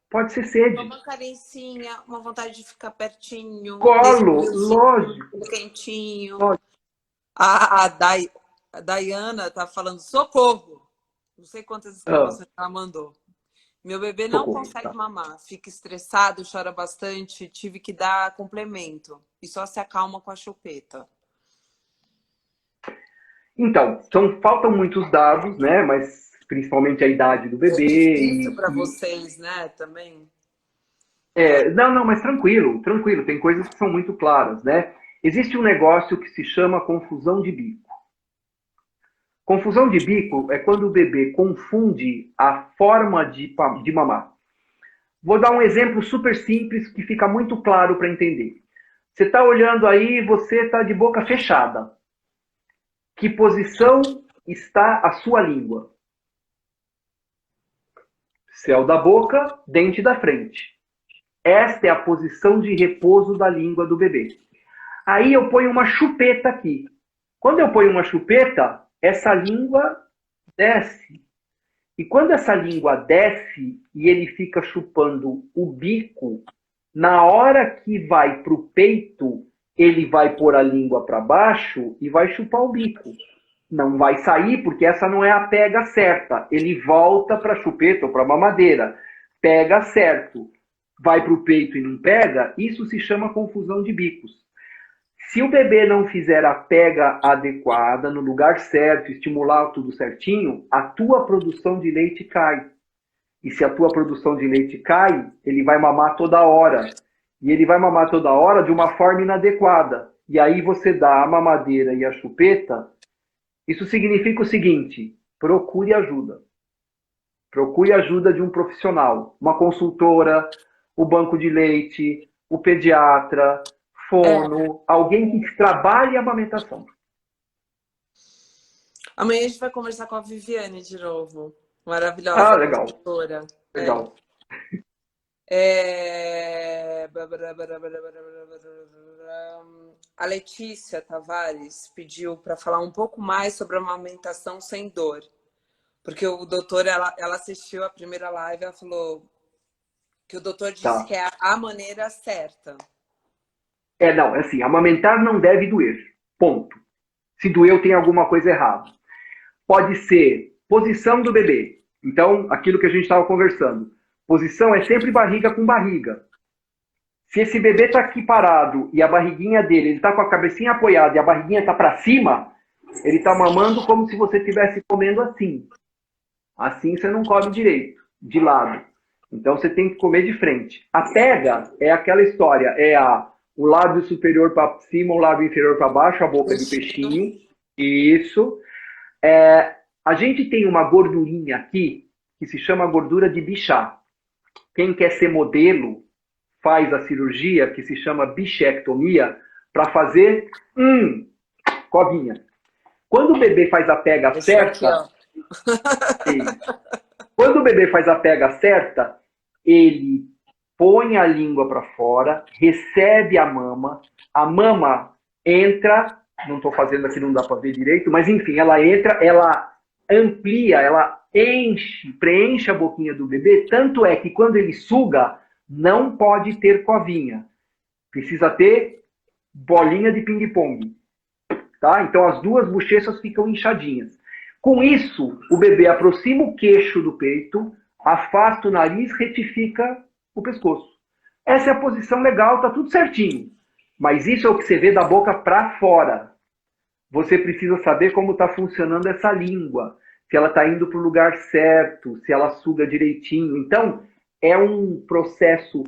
Pode ser sede. Uma carecinha, uma vontade de ficar pertinho. Colo, lógico. Quentinho. Lógico. A Dayana tá falando socorro. Não sei quantas exclamações ela mandou. Meu bebê não consegue mamar, fica estressado, chora bastante, tive que dar complemento e só se acalma com a chupeta. Então, faltam muitos dados, né? Mas principalmente a idade do bebê. É difícil para vocês, né? Também. Não, mas tranquilo. Tem coisas que são muito claras, né? Existe um negócio que se chama confusão de bico. Confusão de bico é quando o bebê confunde a forma de mamar. Vou dar um exemplo super simples que fica muito claro para entender. Você está olhando aí, você está de boca fechada. Que posição está a sua língua? Céu da boca, dente da frente. Esta é a posição de repouso da língua do bebê. Aí eu ponho uma chupeta aqui. Quando eu ponho uma chupeta, essa língua desce. E quando essa língua desce e ele fica chupando o bico, na hora que vai para o peito, ele vai pôr a língua para baixo e vai chupar o bico. Não vai sair porque essa não é a pega certa. Ele volta para a chupeta ou para a mamadeira. Pega certo. Vai para o peito e não pega, isso se chama confusão de bicos. Se o bebê não fizer a pega adequada, no lugar certo, estimular tudo certinho, a tua produção de leite cai. E se a tua produção de leite cai, ele vai mamar toda hora. E ele vai mamar toda hora de uma forma inadequada. E aí você dá a mamadeira e a chupeta. Isso significa o seguinte: procure ajuda. Procure ajuda de um profissional. Uma consultora, o banco de leite, o pediatra, fono, alguém que trabalhe a amamentação. Amanhã a gente vai conversar com a Viviane de novo. Maravilhosa. Legal. Doutora. Legal. A Letícia Tavares pediu para falar um pouco mais sobre a amamentação sem dor. Porque o doutor, ela assistiu a primeira live, ela falou que o doutor disse que é a maneira certa. Não, assim, amamentar não deve doer. Ponto. Se doeu, tem alguma coisa errada. Pode ser posição do bebê. Então, aquilo que a gente estava conversando. Posição é sempre barriga com barriga. Se esse bebê está aqui parado e a barriguinha dele, ele está com a cabecinha apoiada e a barriguinha está para cima, Ele está mamando como se você estivesse comendo assim. Assim você não come direito, de lado. Então você tem que comer de frente. A pega é aquela história, o lábio superior para cima, o lábio inferior para baixo, a boca de peixinho. Isso. A gente tem uma gordurinha aqui que se chama gordura de bichá. Quem quer ser modelo faz a cirurgia que se chama bichectomia para fazer covinha. Quando o bebê faz a pega certa, quando o bebê faz a pega certa, ele põe a língua para fora, recebe a mama entra, não estou fazendo aqui, não dá para ver direito, mas enfim, ela entra, ela amplia, ela preenche a boquinha do bebê, tanto é que quando ele suga, não pode ter covinha. Precisa ter bolinha de ping-pong. Tá? Então as duas bochechas ficam inchadinhas. Com isso, o bebê aproxima o queixo do peito, afasta o nariz, retifica o pescoço. Essa é a posição legal, tá tudo certinho. Mas isso é o que você vê da boca para fora. Você precisa saber como está funcionando essa língua, se ela está indo para o lugar certo, se ela suga direitinho. Então, é um processo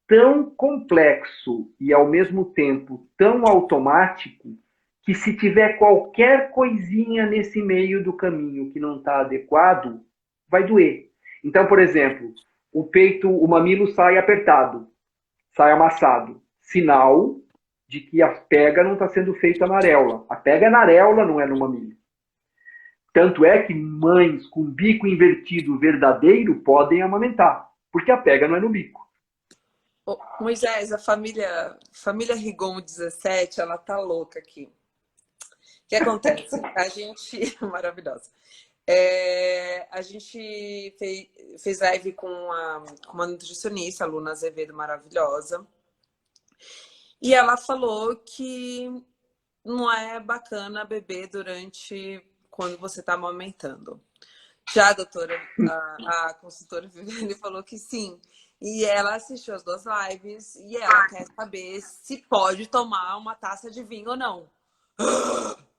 tão complexo e, ao mesmo tempo, tão automático, que se tiver qualquer coisinha nesse meio do caminho que não está adequado, vai doer. Então, por exemplo, o mamilo sai apertado, sai amassado. Sinal de que a pega não está sendo feita na areola. A pega é na areola, não é no mamilo. Tanto é que mães com bico invertido verdadeiro podem amamentar, porque a pega não é no bico. Moisés, a família Rigon 17, ela tá louca aqui. O que acontece? A gente... Maravilhosa. A gente fez live com uma nutricionista, a Luna Azevedo, maravilhosa. E ela falou que não é bacana beber quando você está amamentando. Já a doutora, a consultora Viviane falou que sim. E ela assistiu as 2 lives e ela quer saber se pode tomar uma taça de vinho ou não.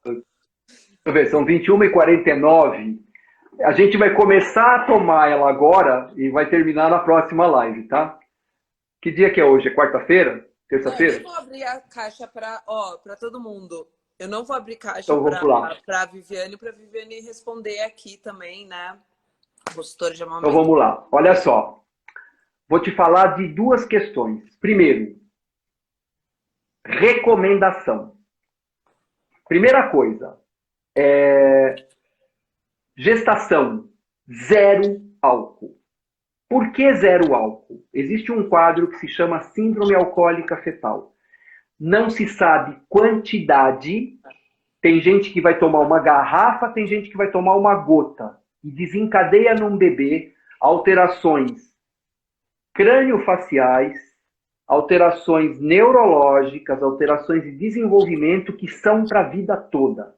Deixa eu ver, são 21h49. A gente vai começar a tomar ela agora e vai terminar na próxima live, tá? Que dia que é hoje? É quarta-feira? Terça-feira? Eu nem vou abrir a caixa para todo mundo. Eu não vou abrir caixa então, para a Viviane responder aqui também, né? Consultora de amamento. Então vamos lá. Olha só. Vou te falar de 2 questões. Primeiro, recomendação. Primeira coisa, gestação, 0 álcool. Por que 0 álcool? Existe um quadro que se chama síndrome alcoólica fetal. Não se sabe quantidade. Tem gente que vai tomar uma garrafa, tem gente que vai tomar uma gota. E desencadeia num bebê alterações crâniofaciais, alterações neurológicas, alterações de desenvolvimento que são para a vida toda.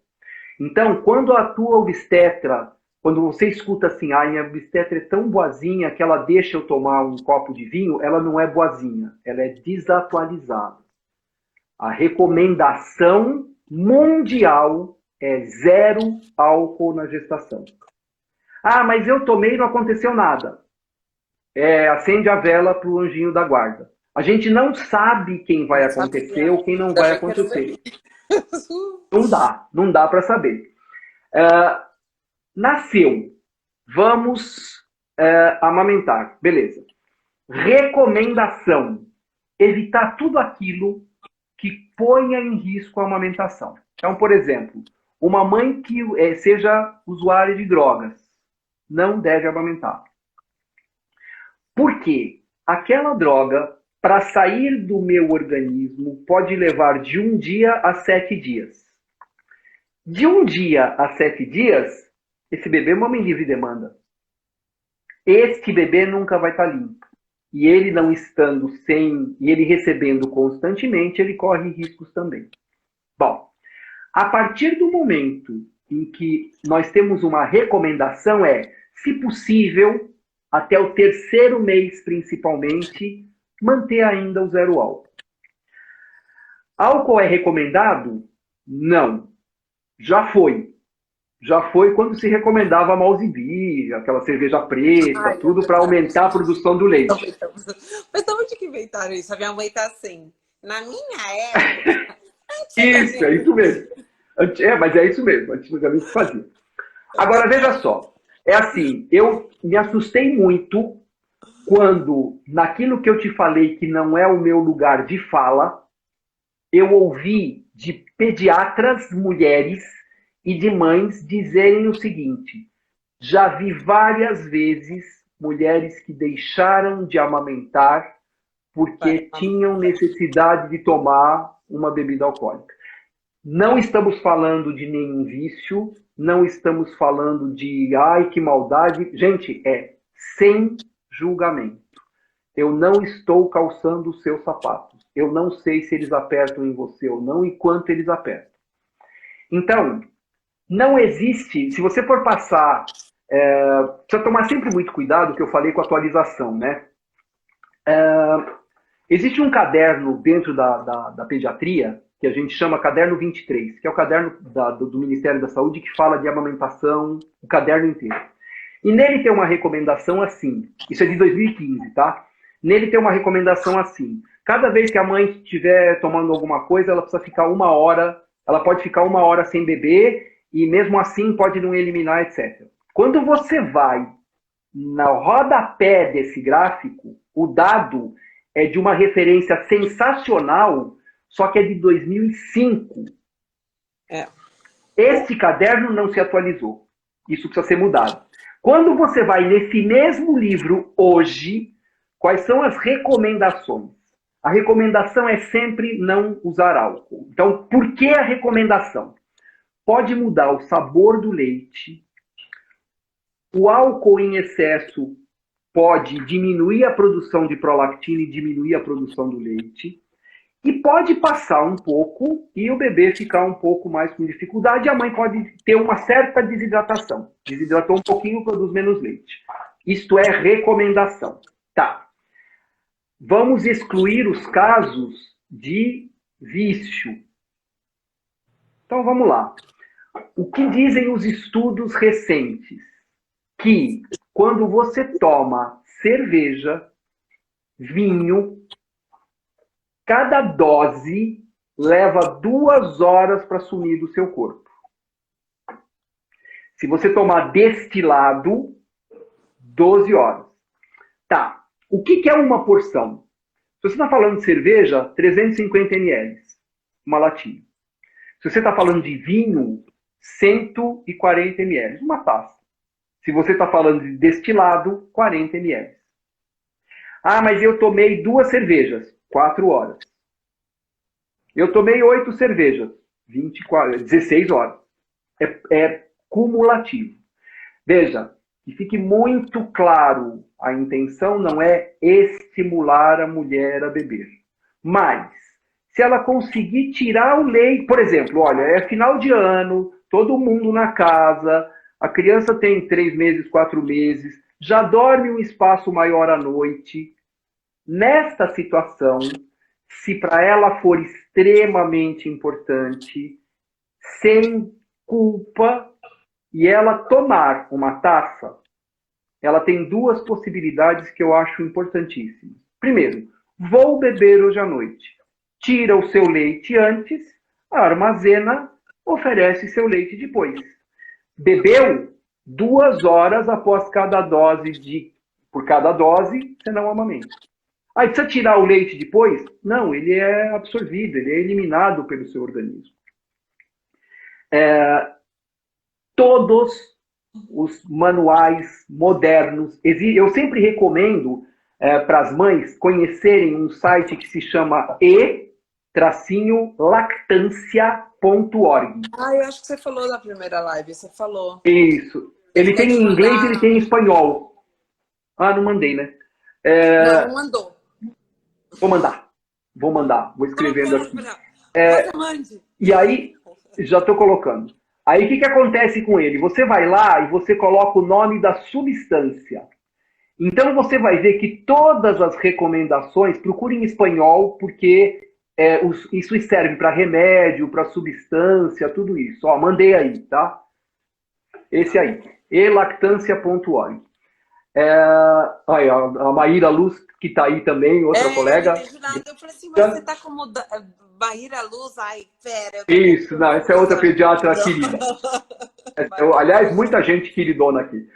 Então, quando a tua obstetra, quando você escuta assim, minha obstetra é tão boazinha que ela deixa eu tomar um copo de vinho, ela não é boazinha, ela é desatualizada. A recomendação mundial é 0 álcool na gestação. Mas eu tomei e não aconteceu nada. Acende a vela para o anjinho da guarda. A gente não sabe quem vai acontecer ou quem não vai acontecer. Não dá para saber. Nasceu. Vamos amamentar. Beleza. Recomendação. Evitar tudo aquilo que ponha em risco a amamentação. Então, por exemplo, uma mãe que seja usuária de drogas não deve amamentar. Por quê? Aquela droga, para sair do meu organismo, pode levar de 1 dia a 7 dias. De 1 dia a 7 dias, esse bebê mama em livre demanda. Este bebê nunca vai estar limpo. E ele não estando e ele recebendo constantemente, ele corre riscos também. Bom, a partir do momento em que nós temos uma recomendação se possível, até o 3º mês principalmente, manter ainda o 0 álcool. Álcool é recomendado? Não. Já foi. Já foi quando se recomendava a Malzibir, aquela cerveja preta, Ai, é tudo para verdade. aumentar a produção do leite. Mas de onde que inventaram isso? A minha mãe tá assim. Na minha época, Isso, é antigamente. isso mesmo. Mas é isso mesmo, antigamente se fazia. Agora, veja só. É assim, eu me assustei muito quando, naquilo que eu te falei que não é o meu lugar de fala, eu ouvi de pediatras mulheres e de mães dizerem o seguinte: já vi várias vezes mulheres que deixaram de amamentar porque tinham necessidade de tomar uma bebida alcoólica. Não estamos falando de nenhum vício, não estamos falando de ai que maldade. Gente, é sem julgamento. Eu não estou calçando os seus sapatos. Eu não sei se eles apertam em você ou não e quanto eles apertam. Então, não existe, se você for passar, precisa tomar sempre muito cuidado, que eu falei com a atualização, né? Existe um caderno dentro da pediatria, que a gente chama Caderno 23, que é o caderno do Ministério da Saúde que fala de amamentação, o caderno inteiro. E nele tem uma recomendação assim, isso é de 2015, tá? Nele tem uma recomendação assim, cada vez que a mãe estiver tomando alguma coisa, ela precisa ficar 1 hora, ela pode ficar 1 hora sem beber, e mesmo assim pode não eliminar, etc. Quando você vai no rodapé desse gráfico, o dado é de uma referência sensacional, só que é de 2005. Este caderno não se atualizou. Isso precisa ser mudado. Quando você vai nesse mesmo livro hoje, quais são as recomendações? A recomendação é sempre não usar álcool. Então, por que a recomendação? Pode mudar o sabor do leite, o álcool em excesso pode diminuir a produção de prolactina e diminuir a produção do leite. E pode passar um pouco e o bebê ficar um pouco mais com dificuldade. E a mãe pode ter uma certa desidratação. Desidratou um pouquinho, produz menos leite. Isto é recomendação. Tá. Vamos excluir os casos de vício. Então vamos lá. O que dizem os estudos recentes? Que quando você toma cerveja, vinho, cada dose leva 2 horas para sumir do seu corpo. Se você tomar destilado, 12 horas. Tá. O que é uma porção? Se você está falando de cerveja, 350 ml, uma latinha. Se você está falando de vinho, 140 ml, uma taça. Se você está falando de destilado, 40 ml. Ah, mas eu tomei 2 cervejas, 4 horas. Eu tomei 8 cervejas, 16 horas. É cumulativo. Veja, que fique muito claro, a intenção não é estimular a mulher a beber. Mas, se ela conseguir tirar o leite, por exemplo, olha, é final de ano, todo mundo na casa, a criança tem 3 meses, 4 meses, já dorme um espaço maior à noite. Nesta situação, se para ela for extremamente importante, sem culpa, e ela tomar uma taça, ela tem 2 possibilidades que eu acho importantíssimas. Primeiro, vou beber hoje à noite. Tira o seu leite antes, armazena, oferece seu leite depois. Bebeu 2 horas após cada dose por cada dose, você não amamenta. Aí precisa tirar o leite depois? Não, ele é absorvido, ele é eliminado pelo seu organismo. Todos os manuais modernos, eu sempre recomendo para as mães conhecerem um site que se chama e-lactância.org. Ah, eu acho que você falou na primeira live, você falou. Isso. Ele tem em inglês e ele tem em espanhol. Ah, não mandei, né? Não mandou. Vou mandar. Vou escrevendo aqui. Mande. E aí, já estou colocando. Aí, o que acontece com ele? Você vai lá e você coloca o nome da substância. Então, você vai ver que todas as recomendações, procure em espanhol, porque isso serve para remédio, para substância, tudo isso. Ó, mandei aí, tá? Esse aí, elactância.org. Aí, a Maíra Luz, que está aí também, outra colega. Não entendi nada. Eu falei assim, mas você está como Maíra Luz? Ai, pera. Isso, não, essa é outra pediatra querida. Aliás, muita gente queridona aqui.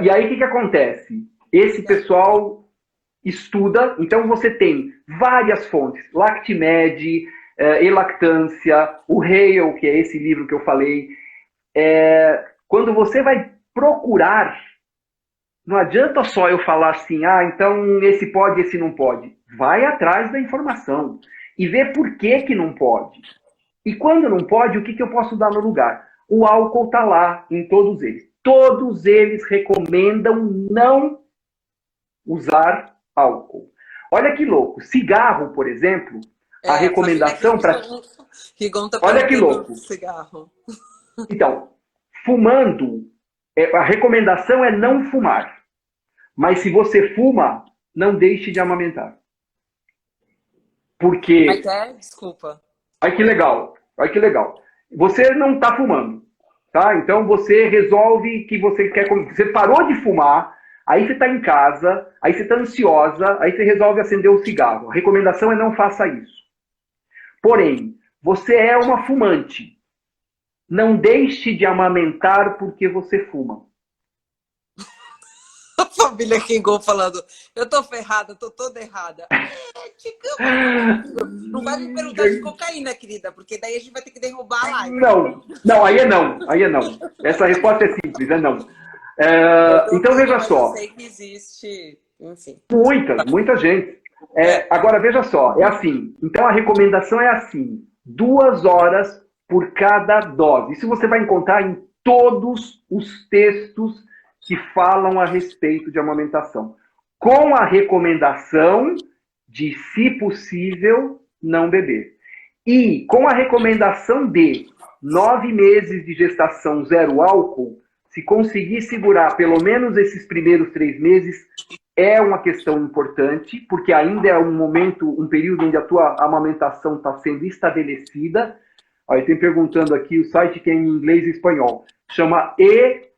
E aí, o que acontece? Esse pessoal estuda, então você tem várias fontes, Lactimed, Elactância, o Hale, que é esse livro que eu falei. Quando você vai procurar, não adianta só eu falar assim, então esse pode, esse não pode. Vai atrás da informação e vê por que não pode. E quando não pode, o que eu posso dar no lugar? O álcool está lá em todos eles. Todos eles recomendam não usar álcool. Olha que louco. Cigarro, por exemplo, a recomendação para... Olha que louco. Cigarro. Então, fumando, a recomendação é não fumar. Mas se você fuma, não deixe de amamentar. Porque... Mas desculpa. Olha que legal. Olha que legal. Você não está fumando. Tá? Então você resolve que você quer... Você parou de fumar, aí você está em casa, aí você está ansiosa, aí você resolve acender um cigarro. A recomendação é não faça isso. Porém, você é uma fumante. Não deixe de amamentar porque você fuma. A família Kingol falando, eu tô ferrada, tô toda errada. Não vai me perguntar de cocaína, querida, porque daí a gente vai ter que derrubar a live. Não, aí é não, aí é não. Essa resposta é simples, é não. Então veja só. Eu sei que existe, enfim. Muita gente. Agora veja só, é assim. Então a recomendação é assim: 2 horas por cada dose. Isso você vai encontrar em todos os textos que falam a respeito de amamentação. Com a recomendação de, se possível, não beber. E com a recomendação de 9 meses de gestação zero álcool, se conseguir segurar pelo menos esses primeiros 3 meses, é uma questão importante, porque ainda é um período onde a tua amamentação está sendo estabelecida. Aí tem perguntando aqui, o site que é em inglês e espanhol, chama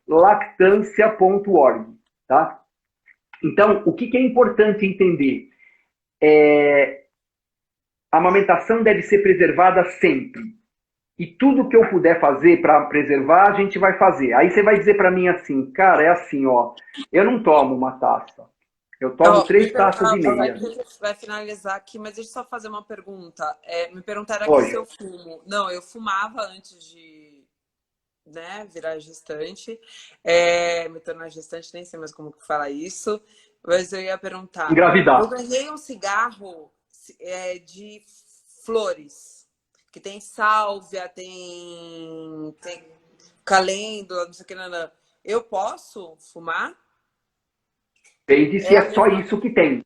elactância.org, tá? Então, o que é importante entender? A amamentação deve ser preservada sempre. E tudo que eu puder fazer para preservar, a gente vai fazer. Aí você vai dizer para mim assim, cara, é assim, ó, eu não tomo uma taça. Eu tomo 3 taças e meia. Vai finalizar aqui, mas deixa eu só fazer uma pergunta. Me perguntaram aqui se eu fumo. Não, eu fumava antes de virar gestante. Me tornar gestante, nem sei mais como que fala isso. Mas eu ia perguntar. Engravidar. Eu ganhei um cigarro de flores, que tem sálvia, tem calêndula, não sei o que, não. Eu posso fumar? Depende se é só isso que tem.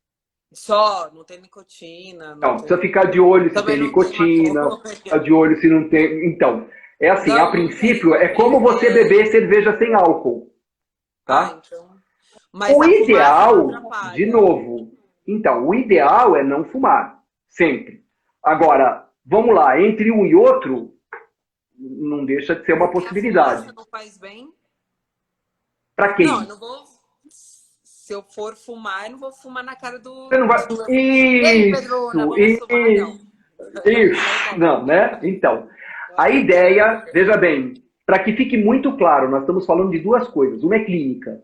Só, não tem nicotina. Não, precisa ficar de olho se tem nicotina, ficar de olho se não tem. Então, é assim, a princípio, é como você beber cerveja sem álcool. Tá? Então... Mas o ideal, de novo, então, o ideal é não fumar, sempre. Agora, vamos lá, entre um e outro, não deixa de ser uma possibilidade. Não faz bem? Pra quem? Não, eu não vou... Se eu for fumar, eu não vou fumar na cara do... Você não vai... Isso, não, né? Então, a ideia, veja bem, para que fique muito claro, nós estamos falando de 2 coisas. Uma é clínica.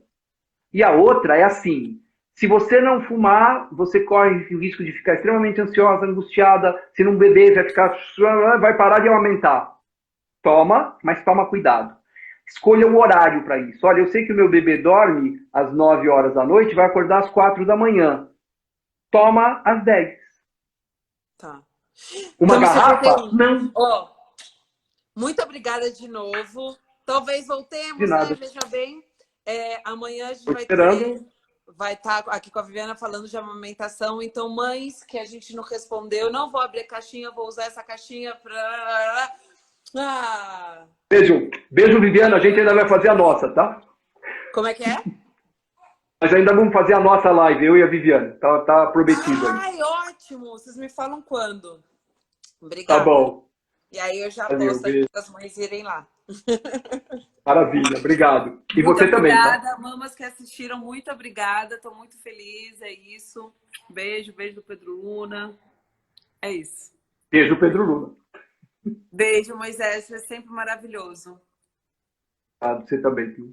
E a outra é assim, se você não fumar, você corre o risco de ficar extremamente ansiosa, angustiada, se não beber, vai parar de amamentar. Toma, mas toma cuidado. Escolha um horário para isso. Olha, eu sei que o meu bebê dorme às 9 horas da noite, vai acordar às 4 da manhã. Toma às 10. Tá. Uma garrafa? Não. Muito obrigada de novo. Talvez voltemos, de nada. Né? Veja bem. Amanhã a gente vai estar aqui com a Viviana falando de amamentação. Então, mães que a gente não respondeu, não vou abrir a caixinha, vou usar essa caixinha para... Beijo, Viviana. A gente ainda vai fazer a nossa, tá? Como é que é? Nós ainda vamos fazer a nossa live, eu e a Viviana. Tá prometido aí. Ai, ótimo! ótimo. Vocês me falam quando. Tá Obrigada. bom. E aí eu já Valeu, posto aqui beijo. para as mães irem lá. Maravilha, obrigado. E Muito você também, tá? obrigada, mamas que assistiram, muito obrigada. Estou muito feliz, é isso. Beijo, beijo do Pedro Luna. É isso. Beijo, Pedro Luna. Beijo, Moisés, você é sempre maravilhoso. Tá, você também, viu?